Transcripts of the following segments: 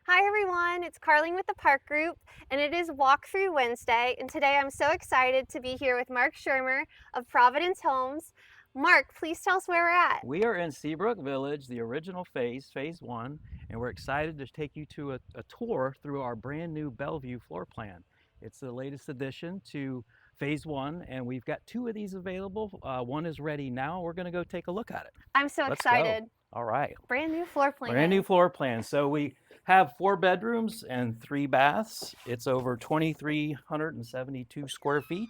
Hi everyone, it's Carling with the Park Group, and it is Walkthrough Wednesday, and today I'm so excited to be here with Mark Schirmer of Providence Homes. Mark, please tell us where we're at. We are in Seabrook Village, the original phase one, and we're excited to take you to a tour through our brand new Bellevue floor plan. It's the latest addition to phase one, and we've got two of these available. One is ready now. We're going to go take a look at it. I'm so Let's go. excited. All right. Brand new floor Brand new plan. floor plan. So we have 4 bedrooms and 3 baths. It's over 2,372 square feet.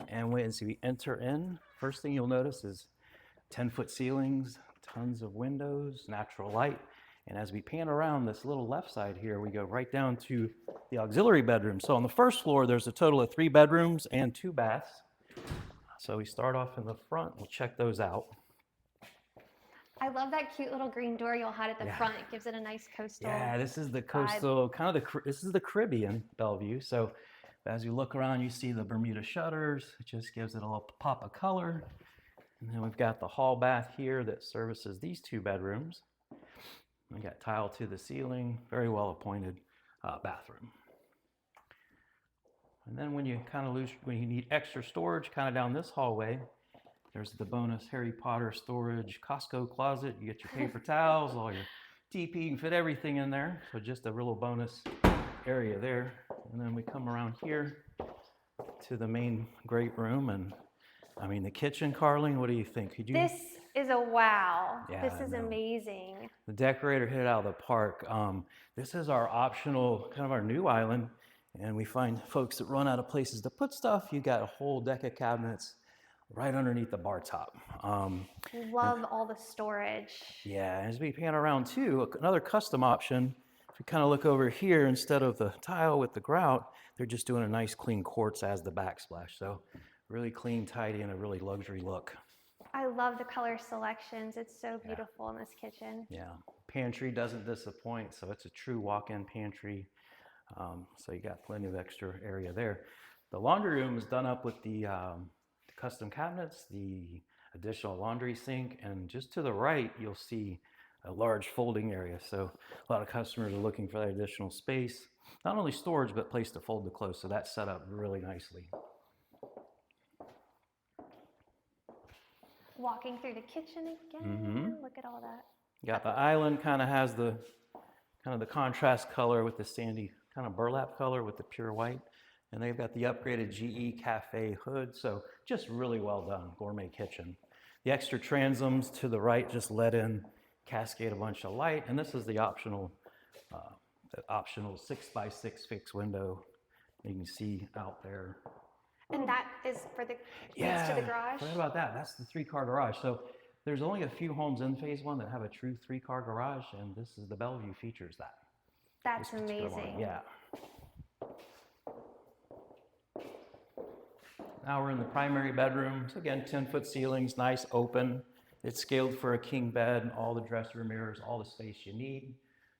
And as we enter in, first thing you'll notice is 10-foot ceilings, tons of windows, natural light. And as we pan around this little left side here, we go right down to the auxiliary bedroom. So on the first floor, there's a total of 3 bedrooms and 2 baths. So we start off in the front. We'll check those out. I love that cute little green door you'll have at the front. It gives it a nice coastal. Yeah, this is the coastal, this is the Caribbean Bellevue. So as you look around, you see the Bermuda shutters. It just gives it a little pop of color. And then we've got the hall bath here that services these 2 bedrooms. We got tile to the ceiling, very well appointed bathroom. And then when you need extra storage, kind of down this hallway, there's the bonus Harry Potter storage Costco closet. You get your paper towels, all your TP, you can fit everything in there. So just a real bonus area there. And then we come around here to the main great room, and I mean the kitchen, Carling, what do you think? This is a wow. Yeah, this is amazing. The decorator hit it out of the park. This is our optional, kind of our new island, and we find folks that run out of places to put stuff. You got a whole deck of cabinets right underneath the bar top. Love all the storage. Yeah, as we pan around too, another custom option. If you kind of look over here, instead of the tile with the grout, they're just doing a nice clean quartz as the backsplash. So really clean, tidy, and a really luxury look. I love the color selections. It's so beautiful in this kitchen. Yeah, pantry doesn't disappoint. So it's a true walk-in pantry. So you got plenty of extra area there. The laundry room is done up with the custom cabinets, the additional laundry sink, and just to the right, you'll see a large folding area. So a lot of customers are looking for that additional space, not only storage, but place to fold the clothes. So that's set up really nicely. Walking through the kitchen again. Look at all that. Yeah, the island kind of has the contrast color with the sandy kind of burlap color with the pure white. And they've got the upgraded GE Cafe hood. So just really well done, gourmet kitchen. The extra transoms to the right just let in, cascade a bunch of light. And this is the optional 6x6 fixed window you can see out there. And that is for the next to the garage? Forget about that. That's the 3-car garage. So there's only a few homes in phase one that have a true 3-car garage, and this is the Bellevue features that. That's amazing. Yeah. Now we're in the primary bedroom. So again, 10-foot ceilings, nice open. It's scaled for a king bed, all the dresser mirrors, all the space you need.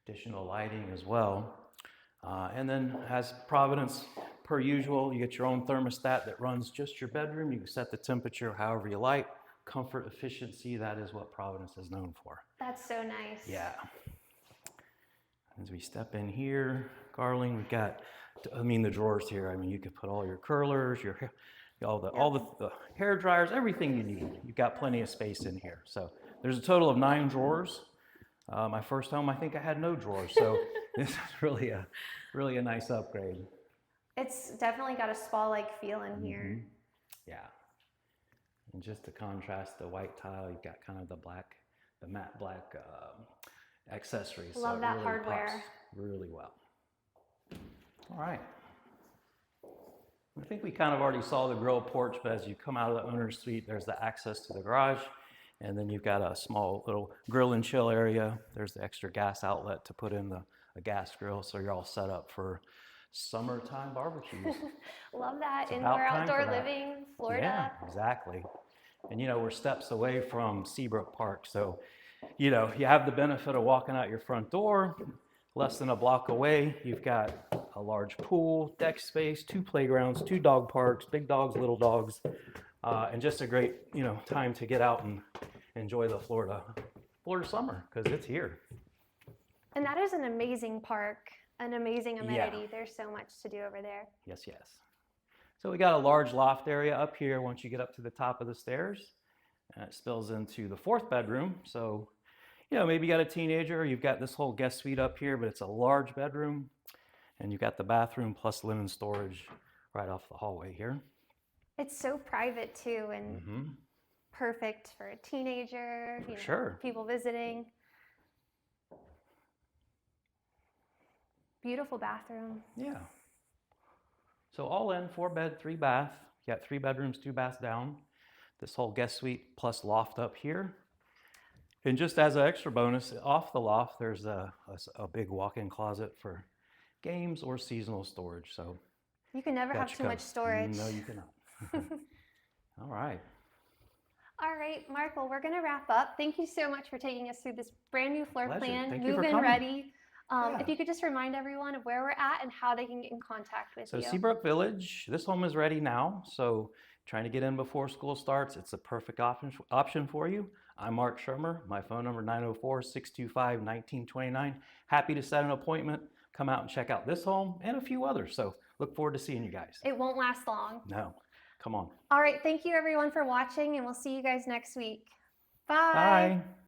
Additional lighting as well. And then as Providence, per usual, you get your own thermostat that runs just your bedroom. You can set the temperature however you like. Comfort, efficiency, that is what Providence is known for. That's so nice. Yeah. As we step in here, Carling, we've got, the drawers here. I mean, you could put all your curlers, all the hair dryers, everything you need. You've got plenty of space in here. So there's a total of 9 drawers. My first home, I think I had no drawers. So this is really a nice upgrade. It's definitely got a spa-like feel in here. Yeah. And just to contrast the white tile, you've got kind of the matte black accessories. Love so that really hardware. pops really well. All right. I think we kind of already saw the grill porch, but as you come out of the owner's suite, there's the access to the garage. And then you've got a small little grill and chill area. There's the extra gas outlet to put in a gas grill. So you're all set up for summertime barbecues. Love that. Indoor, outdoor living, Florida. Yeah, exactly. And we're steps away from Seabrook Park. So, you have the benefit of walking out your front door. Less than a block away, you've got a large pool, deck space, 2 playgrounds, 2 dog parks, big dogs, little dogs, and just a great, time to get out and enjoy the Florida summer, because it's here. And that is an amazing park, an amazing Yeah. amenity. There's so much to do over there. Yes, yes. So we got a large loft area up here once you get up to the top of the stairs. And it spills into the 4th bedroom. So, maybe you got a teenager, you've got this whole guest suite up here, but it's a large bedroom. And you've got the bathroom plus linen storage right off the hallway here. It's so private too, and perfect for a teenager, Sure. people visiting. Beautiful bathroom. Yeah. So all in, 4 bed, 3 bath. You got 3 bedrooms, 2 baths down. This whole guest suite plus loft up here. And just as an extra bonus, off the loft, there's a big walk-in closet for games or seasonal storage. So You can never have too much storage. No, you cannot. All right. All right, Mark, well, we're going to wrap up. Thank you so much for taking us through this brand new floor Pleasure. plan, Thank you for move-in coming. ready. Yeah. If you could just remind everyone of where we're at and how they can get in contact with So you. Seabrook Village, this home is ready now. So trying to get in before school starts, it's a perfect option for you. I'm Mark Schirmer. My phone number 904-625-1929. Happy to set an appointment. Come out and check out this home and a few others. So look forward to seeing you guys. It won't last long. No, come on. All right, thank you everyone for watching, and we'll see you guys next week. Bye. Bye.